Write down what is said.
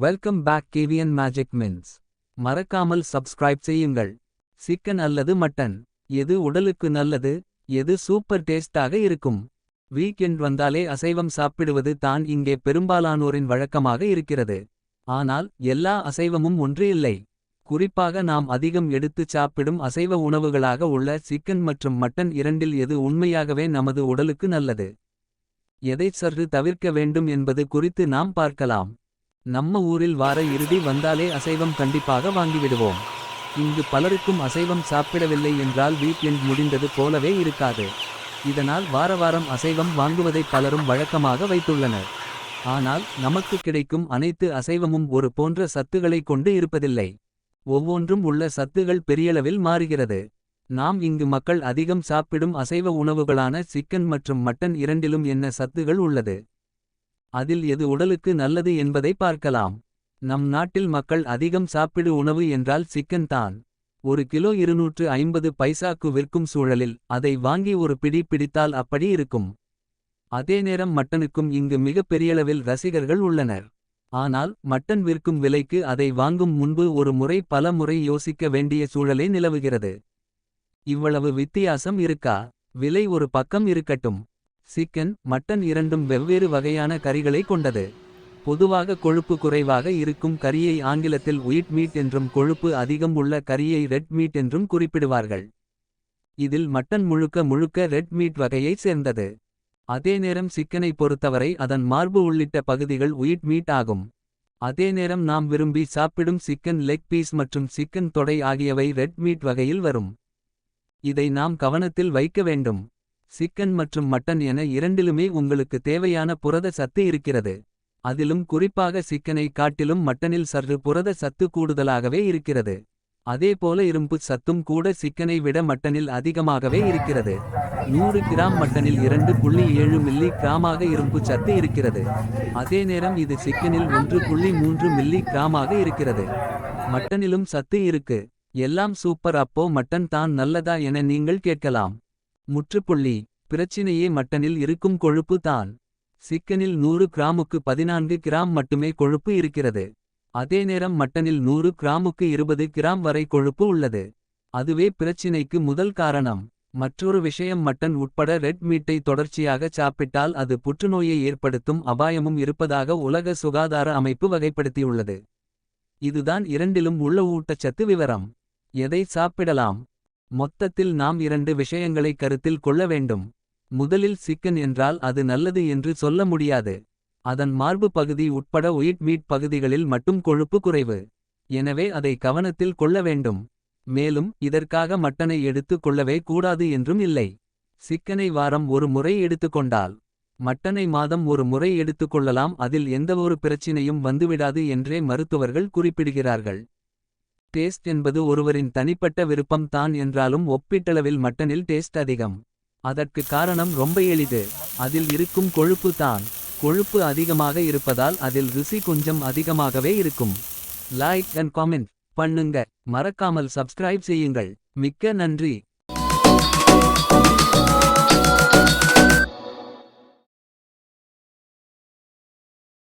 Welcome back கேவியன் magic மின்ஸ். மறக்காமல் சப்ஸ்கிரைப் செய்யுங்கள். சிக்கன் அல்லது மட்டன், எது உடலுக்கு நல்லது? எது சூப்பர் டேஸ்டாக இருக்கும்? வீக்கெண்ட் வந்தாலே அசைவம் சாப்பிடுவது தான் இங்கே பெரும்பாலானோரின் வழக்கமாக இருக்கிறது. ஆனால் எல்லா அசைவமும் ஒன்று இல்லை. குறிப்பாக நாம் அதிகம் எடுத்துச் சாப்பிடும் அசைவ உணவுகளாக உள்ள சிக்கன் மற்றும் மட்டன் இரண்டில் எது உண்மையாகவே நமது உடலுக்கு நல்லது? எதைச் சற்று தவிர்க்க வேண்டும் என்பது குறித்து நாம் பார்க்கலாம். நம்ம ஊரில் வார இறுதி வந்தாலே அசைவம் கண்டிப்பாக வாங்கிவிடுவோம். இங்கு பலருக்கும் அசைவம் சாப்பிடவில்லை என்றால் வீக்கெண்ட் முடிந்தது போலவே இருக்காது. இதனால் வாரவாரம் அசைவம் வாங்குவதை பலரும் வழக்கமாக வைத்துள்ளனர். ஆனால் நமக்கு கிடைக்கும் அனைத்து அசைவமும் ஒரு போன்ற சத்துக்களை கொண்டு இருப்பதில்லை. ஒவ்வொன்றும் உள்ள சத்துகள் பெரியளவில் மாறுகிறது. நாம் இங்கு மக்கள் அதிகம் சாப்பிடும் அசைவ உணவுகளான சிக்கன் மற்றும் மட்டன் இரண்டிலும் என்ன சத்துகள் உள்ளது? அதில் எது உடலுக்கு நல்லது என்பதை பார்க்கலாம். நம் நாட்டில் மக்கள் அதிகம் சாப்பிடு உணவு என்றால் சிக்கன் தான். ஒரு கிலோ 250 பைசாக்கு விற்கும் சூழலில் அதை வாங்கி ஒரு பிடி பிடித்தால் அப்படி இருக்கும். அதே நேரம் மட்டனுக்கும் இங்கு மிக பெரியளவில் ரசிகர்கள் உள்ளனர். ஆனால் மட்டன் விற்கும் விலைக்கு அதை வாங்கும் முன்பு ஒரு முறை பல முறை யோசிக்க வேண்டிய சூழலே நிலவுகிறது. இவ்வளவு வித்தியாசம் இருக்கா? விலை ஒரு பக்கம் இருக்கட்டும். சிக்கன் மட்டன் இரண்டும் வெவ்வேறு வகையான கறிகளை கொண்டது. பொதுவாக கொழுப்பு குறைவாக இருக்கும் கறியை ஆங்கிலத்தில் ஒயிட் மீட் என்றும் கொழுப்பு அதிகம் உள்ள கறியை ரெட் மீட் என்றும் குறிப்பிடுவார்கள். இதில் மட்டன் முழுக்க முழுக்க ரெட் மீட் வகையை சேர்ந்தது. அதே நேரம் சிக்கனை பொறுத்தவரை அதன் மார்பு உள்ளிட்ட பகுதிகள் ஒயிட் மீட் ஆகும். அதே நேரம் நாம் விரும்பி சாப்பிடும் சிக்கன் லெக் பீஸ் மற்றும் சிக்கன் தொடை ஆகியவை ரெட் மீட் வகையில் வரும். இதை நாம் கவனத்தில் வைக்க வேண்டும். சிக்கன் மற்றும் மட்டன் என இரண்டிலுமே உங்களுக்கு தேவையான புரத சத்து இருக்கிறது. அதிலும் குறிப்பாக சிக்கனை காட்டிலும் மட்டனில் சற்று புரத சத்து கூடுதலாகவே இருக்கிறது. அதேபோல இரும்பு சத்தும் கூட சிக்கனை விட மட்டனில் அதிகமாகவே இருக்கிறது. 100 கிராம் மட்டனில் 2.7 மில்லி கிராமாக இரும்பு சத்து இருக்கிறது. அதே நேரம் இது சிக்கனில் 1.3 மில்லி கிராமாக இருக்கிறது. மட்டனிலும் சத்து இருக்கு. எல்லாம் சூப்பர், அப்போ மட்டன் தான் நல்லதா என நீங்கள் கேட்கலாம். முற்றுப்புள்ளி. பிரச்சினையே மட்டனில் இருக்கும் கொழுப்பு தான். சிக்கனில் 100 கிராமுக்கு 14 கிராம் மட்டுமே கொழுப்பு இருக்கிறது. அதே நேரம் மட்டனில் 100 கிராமுக்கு 20 கிராம் வரை கொழுப்பு உள்ளது. அதுவே பிரச்சினைக்கு முதல் காரணம். மற்றொரு விஷயம், மட்டன் உட்பட ரெட் மீட்டை தொடர்ச்சியாக சாப்பிட்டால் அது புற்றுநோயை ஏற்படுத்தும் அபாயமும் இருப்பதாக உலக சுகாதார அமைப்பு வகைப்படுத்தியுள்ளது. இதுதான் இரண்டிலும் உள்ள ஊட்டச்சத்து விவரம். எதை சாப்பிடலாம்? மொத்தத்தில் நாம் 2 விஷயங்களை கருத்தில் கொள்ள வேண்டும். முதலில் சிக்கன் என்றால் அது நல்லது என்று சொல்ல முடியாது. அதன் மார்பு பகுதி உட்பட ஒயிட் மீட் பகுதிகளில் மட்டும் கொழுப்பு குறைவு. எனவே அதை கவனத்தில் கொள்ள வேண்டும். மேலும் இதற்காக மட்டனை எடுத்துக் கொள்ளவே கூடாது என்றும் இல்லை. சிக்கனை வாரம் ஒரு முறை எடுத்துக்கொண்டால் மட்டனை மாதம் ஒரு முறை எடுத்துக்கொள்ளலாம். அதில் எந்தவொரு பிரச்சினையும் வந்துவிடாது என்றே மருத்துவர்கள் குறிப்பிடுகிறார்கள். டேஸ்ட் என்பது ஒருவரின் தனிப்பட்ட விருப்பம் தான் என்றாலும் ஒப்பீட்டளவில் மட்டனில் டேஸ்ட் அதிகம். அதற்கு காரணம் ரொம்ப எளிது. அதில் இருக்கும் கொழுப்பு தான். கொழுப்பு அதிகமாக இருப்பதால் அதில் ருசி கொஞ்சம் அதிகமாகவே இருக்கும். லைக் அண்ட் காமெண்ட் பண்ணுங்க. மறக்காமல் சப்ஸ்கிரைப் செய்யுங்கள். மிக்க நன்றி.